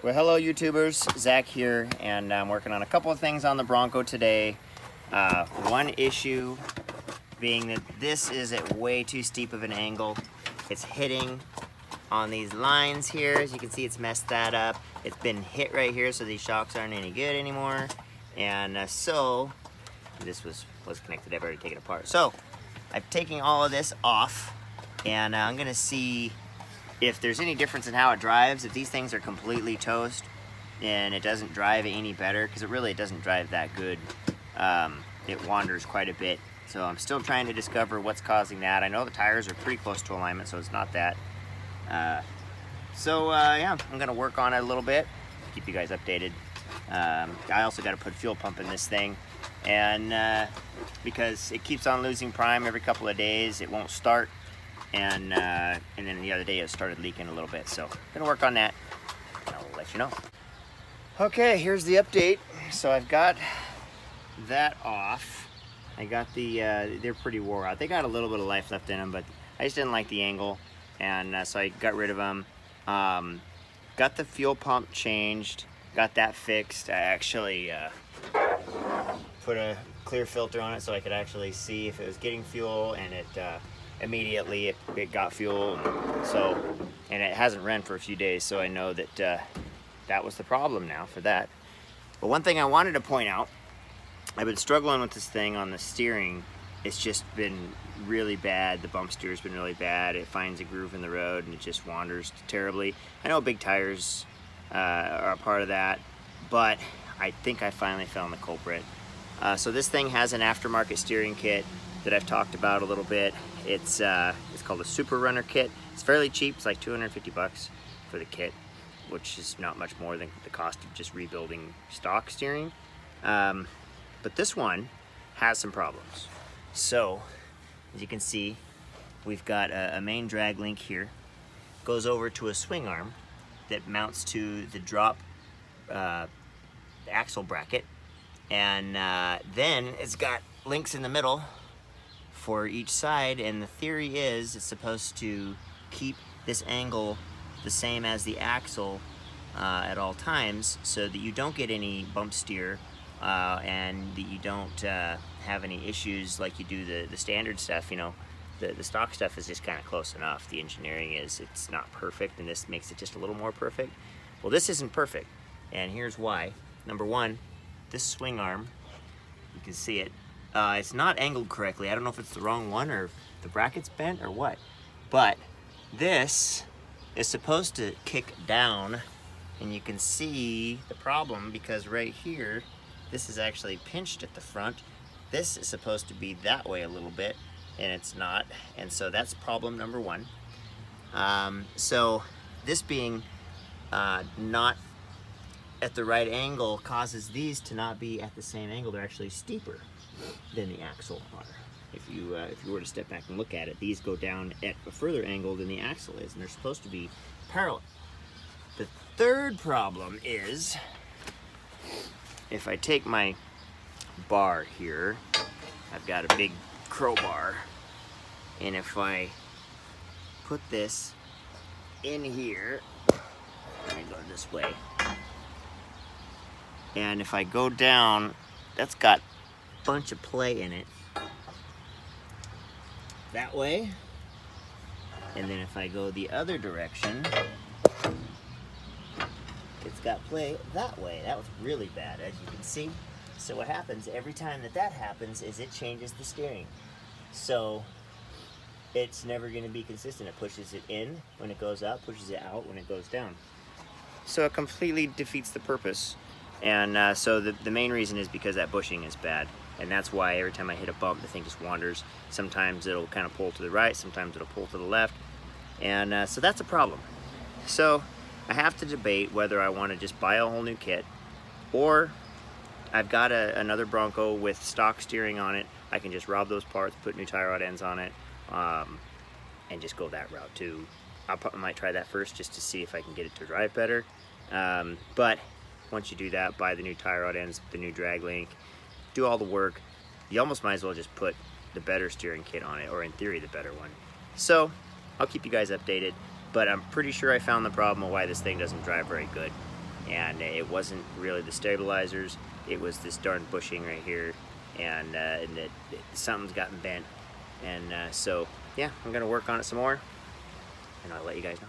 Well, hello YouTubers, Zach here, and I'm working on a couple of things on the Bronco today. One issue being that this is at way too steep of an angle. It's hitting on these lines here. As you can see, it's messed that up. It's been hit right here, so these shocks aren't any good anymore. And so, this was connected, I've already taken it apart. So, I'm taking all of this off, and I'm gonna see if there's any difference in how it drives. If these things are completely toast and it doesn't drive any better, because it doesn't drive that good. It wanders quite a bit. So I'm still trying to discover what's causing that. I know the tires are pretty close to alignment, so it's not that. Yeah, I'm gonna work on it a little bit, keep you guys updated. I also got to put a fuel pump in this thing, and because it keeps on losing prime every couple of days, it won't start. And then the other day it started leaking a little bit, so gonna work on that. I'll let you know. Okay, here's the update. So I've got that off. I got the they're pretty wore out. They got a little bit of life left in them, but I just didn't like the angle, and so I got rid of them. Got the fuel pump changed, got that fixed. I actually put a clear filter on it so I could actually see if it was getting fuel, and it immediately it got fuel. And it hasn't ran for a few days, so I know that that was the problem now for that. But one thing I wanted to point out, I've been struggling with this thing on the steering. It's just been really bad. The bump steer's been really bad. It finds a groove in the road and it just wanders terribly. I know big tires are a part of that, but I think I finally found the culprit. So this thing has an aftermarket steering kit that I've talked about a little bit. It's called a Super Runner kit. It's fairly cheap. It's like 250 bucks for the kit, which is not much more than the cost of just rebuilding stock steering. But this one has some problems. So, as you can see, we've got a main drag link here. Goes over to a swing arm that mounts to the drop axle bracket. And then it's got links in the middle for each side, and the theory is it's supposed to keep this angle the same as the axle at all times, so that you don't get any bump steer and that you don't have any issues like you do the standard stuff. You know, the stock stuff is just kind of close enough. The engineering it's not perfect, and this makes it just a little more perfect. Well, this isn't perfect, and here's why. Number one, this swing arm, you can see it, it's not angled correctly. I don't know if it's the wrong one or if the bracket's bent or what, but this is supposed to kick down, and you can see the problem because right here, this is actually pinched at the front. This is supposed to be that way a little bit, and it's not, and so that's problem number one. So this being not at the right angle causes these to not be at the same angle. They're actually steeper than the axle are. If you were to step back and look at it, these go down at a further angle than the axle is, and they're supposed to be parallel. The third problem is, if I take my bar here, I've got a big crowbar, and if I put this in here, let me go this way, and if I go down, that's got a bunch of play in it that way, and then if I go the other direction, it's got play that way. That was really bad, as you can see. So what happens every time that happens is it changes the steering. So it's never going to be consistent. It pushes it in when it goes up, pushes it out when it goes down. So it completely defeats the purpose. And so the main reason is because that bushing is bad. And that's why every time I hit a bump, the thing just wanders. Sometimes it'll kind of pull to the right, sometimes it'll pull to the left. And so that's a problem. So I have to debate whether I want to just buy a whole new kit, or I've got another Bronco with stock steering on it. I can just rob those parts, put new tie rod ends on it, and just go that route too. I might try that first just to see if I can get it to drive better. But once you do that, buy the new tie rod ends, the new drag link, do all the work. You almost might as well just put the better steering kit on it, or in theory the better one. So I'll keep you guys updated, but I'm pretty sure I found the problem of why this thing doesn't drive very good. and it wasn't really the stabilizers, it was this darn bushing right here, and something's gotten bent. And so yeah, I'm gonna work on it some more, and I'll let you guys know.